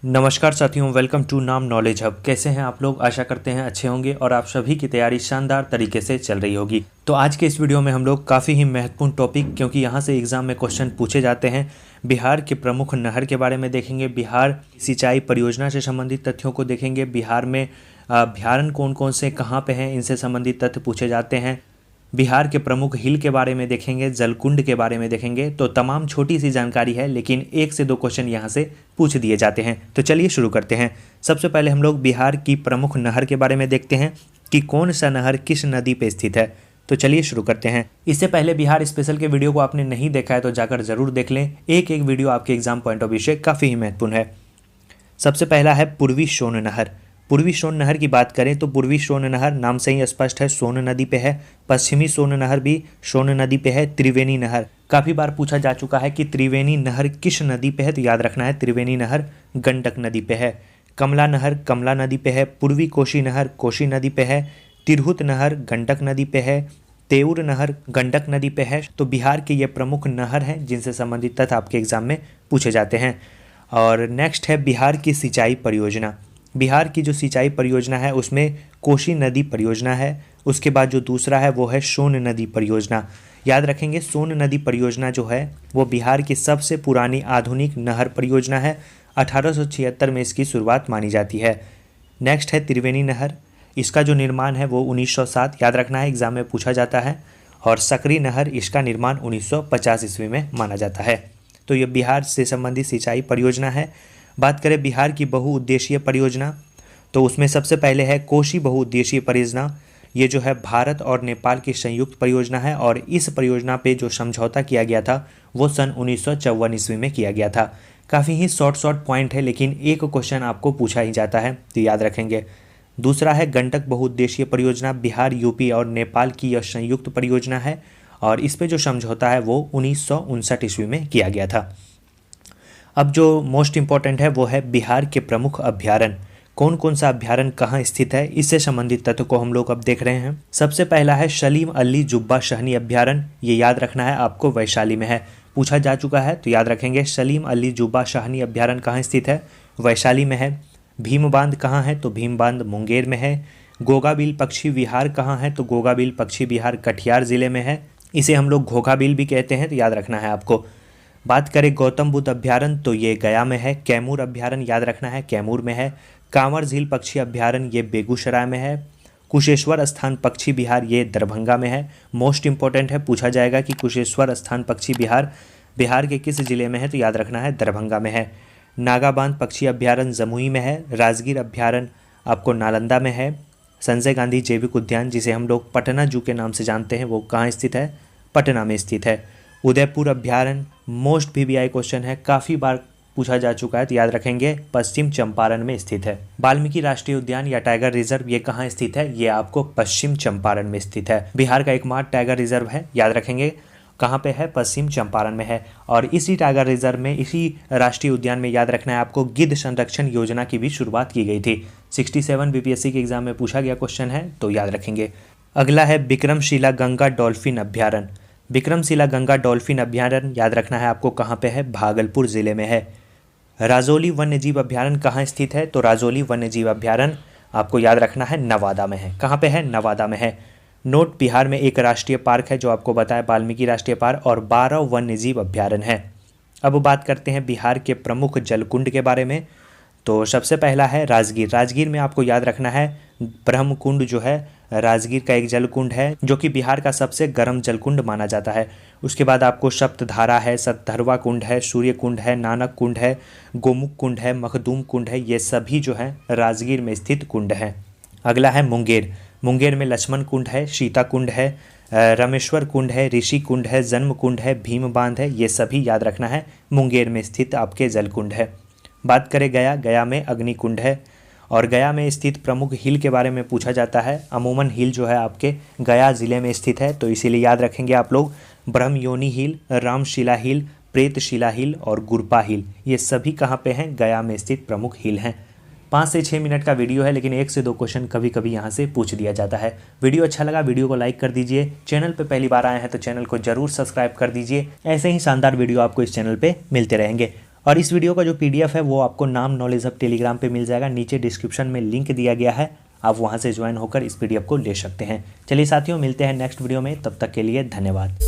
नमस्कार साथियों, welcome to नाम नॉलेज हब। कैसे हैं आप लोग? आशा करते हैं अच्छे होंगे और आप सभी की तैयारी शानदार तरीके से चल रही होगी। तो आज के इस वीडियो में हम लोग काफ़ी ही महत्वपूर्ण टॉपिक, क्योंकि यहाँ से एग्जाम में क्वेश्चन पूछे जाते हैं, बिहार के प्रमुख नहर के बारे में देखेंगे। बिहार सिंचाई परियोजना से संबंधित तथ्यों को देखेंगे। बिहार में अभ्यारण्य कौन कौन से कहाँ पे हैं, इनसे संबंधित तथ्य पूछे जाते हैं। बिहार के प्रमुख हिल के बारे में देखेंगे, जलकुंड के बारे में देखेंगे। तो तमाम छोटी सी जानकारी है, लेकिन 1 से 2 क्वेश्चन यहाँ से पूछ दिए जाते हैं। तो चलिए शुरू करते हैं। सबसे पहले हम लोग बिहार की प्रमुख नहर के बारे में देखते हैं कि कौन सा नहर किस नदी पे स्थित है। तो चलिए शुरू करते हैं। इससे पहले बिहार स्पेशल के वीडियो को आपने नहीं देखा है तो जाकर जरूर देख लें। एक एक वीडियो आपके एग्जाम पॉइंट ऑफ व्यू से काफ़ी ही महत्वपूर्ण है। सबसे पहला है पूर्वी सोन नहर। पूर्वी सोन नहर की बात करें तो पूर्वी सोन नहर नाम से ही स्पष्ट है, सोन नदी पे है। पश्चिमी सोन नहर भी सोन नदी पे है। त्रिवेणी नहर काफ़ी बार पूछा जा चुका है कि त्रिवेणी नहर किस नदी पे है, तो याद रखना है त्रिवेणी नहर गंडक नदी पे है। कमला नहर कमला नदी पे है। पूर्वी कोशी नहर कोशी नदी पे है। तिरहुत नहर गंडक नदी पे है। तेउर नहर गंडक नदी पे है। तो बिहार के ये प्रमुख नहर हैं जिनसे संबंधित तथ्य आपके एग्जाम में पूछे जाते हैं। और नेक्स्ट है बिहार की सिंचाई परियोजना। बिहार की जो सिंचाई परियोजना है उसमें कोशी नदी परियोजना है। उसके बाद जो दूसरा है वो है सोन नदी परियोजना। याद रखेंगे, सोन नदी परियोजना जो है वो बिहार की सबसे पुरानी आधुनिक नहर परियोजना है। 1876 में इसकी शुरुआत मानी जाती है। नेक्स्ट है त्रिवेणी नहर। इसका जो निर्माण है वो 1907, याद रखना है, एग्जाम में पूछा जाता है। और सकरी नहर, इसका निर्माण 1950 ईस्वी में माना जाता है। तो ये बिहार से संबंधित सिंचाई परियोजना है। बात करें बिहार की बहुउद्देशीय परियोजना, तो उसमें सबसे पहले है कोशी बहुउद्देशीय परियोजना। ये जो है भारत और नेपाल की संयुक्त परियोजना है और इस परियोजना पे जो समझौता किया गया था वो सन 1954 ईस्वी में किया गया था। काफ़ी ही शॉर्ट पॉइंट है, लेकिन एक क्वेश्चन आपको पूछा ही जाता है, तो याद रखेंगे। दूसरा है गंडक बहुउद्देशीय परियोजना। बिहार, यूपी और नेपाल की यह संयुक्त परियोजना है और इस पे जो समझौता है वो 1959 ईस्वी में किया गया था। अब जो मोस्ट इम्पॉर्टेंट है वो है बिहार के प्रमुख अभ्यारण्य। कौन कौन सा अभ्यारण्य कहाँ स्थित है, इससे संबंधित तथ्य को हम लोग अब देख रहे हैं। सबसे पहला है सलीम अली जुब्बा शाहनी अभ्यारण्य। ये याद रखना है आपको, वैशाली में है। पूछा जा चुका है तो याद रखेंगे, सलीम अली जुब्बा शाहनी अभ्यारण्य कहाँ स्थित है, वैशाली में है। भीम बांध कहाँ है, तो भीम बांध मुंगेर में है। गोगाबिल पक्षी विहार कहाँ है, तो गोगाबिल पक्षी विहार कटिहार जिले में है। इसे हम लोग घोघाबिल भी कहते हैं, तो याद रखना है आपको। बात करें गौतम बुद्ध अभ्यारण्य, तो ये गया में है। कैमूर अभ्यारण्य याद रखना है, कैमूर में है। कांवर झील पक्षी अभ्यारण्य ये बेगूसराय में है। कुशेश्वर स्थान पक्षी विहार ये दरभंगा में है। मोस्ट इंपॉर्टेंट है, पूछा जाएगा कि कुशेश्वर स्थान पक्षी विहार बिहार के किस जिले में है, तो याद रखना है दरभंगा में है। नागाबांध पक्षी अभ्यारण्य जमुई में है। राजगीर अभ्यारण्य आपको नालंदा में है। संजय गांधी जैविक उद्यान, जिसे हम लोग पटना जू के नाम से जानते हैं, वो कहाँ स्थित है, पटना में स्थित है। उदयपुर अभ्यारण्य मोस्ट PBI क्वेश्चन है, काफ़ी बार पूछा जा चुका है, तो याद रखेंगे पश्चिम चंपारण में स्थित है। वाल्मीकि राष्ट्रीय उद्यान या टाइगर रिजर्व ये कहाँ स्थित है, ये आपको पश्चिम चंपारण में स्थित है। बिहार का एकमात्र टाइगर रिजर्व है, याद रखेंगे कहाँ पे है, पश्चिम चंपारण में है। और इसी टाइगर रिजर्व में, इसी राष्ट्रीय उद्यान में याद रखना है आपको, गिद्ध संरक्षण योजना की भी शुरुआत की गई थी। 67 BPSC के एग्जाम में पूछा गया क्वेश्चन है, तो याद रखेंगे। अगला है विक्रमशिला गंगा डॉल्फिन अभ्यारण्य। विक्रमशिला गंगा डॉल्फिन अभ्यारण्य याद रखना है आपको, कहाँ पे है, भागलपुर जिले में है। राजौली वन्यजीव अभ्यारण्य कहाँ स्थित है, तो राजौली वन्यजीव अभ्यारण्य आपको याद रखना है नवादा में है। कहाँ पे है, नवादा में है। नोट, बिहार में एक राष्ट्रीय पार्क है जो आपको बताया, वाल्मीकि राष्ट्रीय पार्क, और 12 वन्यजीव अभ्यारण्य है। अब बात करते हैं बिहार के प्रमुख जलकुंड के बारे में। तो सबसे पहला है राजगीर। राजगीर में आपको याद रखना है ब्रह्मकुंड जो है, राजगीर का एक जलकुंड है जो कि बिहार का सबसे गर्म जलकुंड माना जाता है। उसके बाद आपको सप्तधारा है, सतधरवा कुंड है, सूर्य कुंड है, नानक कुंड है, गोमुख कुंड है, मखदूम कुंड है। ये सभी जो है राजगीर में स्थित कुंड हैं। अगला है मुंगेर। मुंगेर में लक्ष्मण कुंड है, सीता कुंड है, रामेश्वर कुंड है, ऋषि कुंड है, जन्म कुंड है, भीम बांध है। ये सभी याद रखना है मुंगेर में स्थित आपके जलकुंड है। बात करें गया, गया में अग्नि कुंड है। और गया में स्थित प्रमुख हिल के बारे में पूछा जाता है। अमूमन हिल जो है आपके गया ज़िले में स्थित है, तो इसीलिए याद रखेंगे आप लोग ब्रह्मयोनी हिल, रामशिला हिल, प्रेतशिला हिल और गुरपा हिल। ये सभी कहाँ पे हैं, गया में स्थित प्रमुख हिल हैं। 5 से 6 मिनट का वीडियो है, लेकिन 1 से 2 क्वेश्चन कभी कभी यहाँ से पूछ दिया जाता है। वीडियो अच्छा लगा, वीडियो को लाइक कर दीजिए। चैनल पे पहली बार आए हैं तो चैनल को जरूर सब्सक्राइब कर दीजिए। ऐसे ही शानदार वीडियो आपको इस चैनल पे मिलते रहेंगे। और इस वीडियो का जो PDF है वो आपको नाम नॉलेज हब टेलीग्राम पे मिल जाएगा, नीचे डिस्क्रिप्शन में लिंक दिया गया है, आप वहाँ से ज्वाइन होकर इस PDF को ले सकते हैं। चलिए साथियों, मिलते हैं नेक्स्ट वीडियो में, तब तक के लिए धन्यवाद।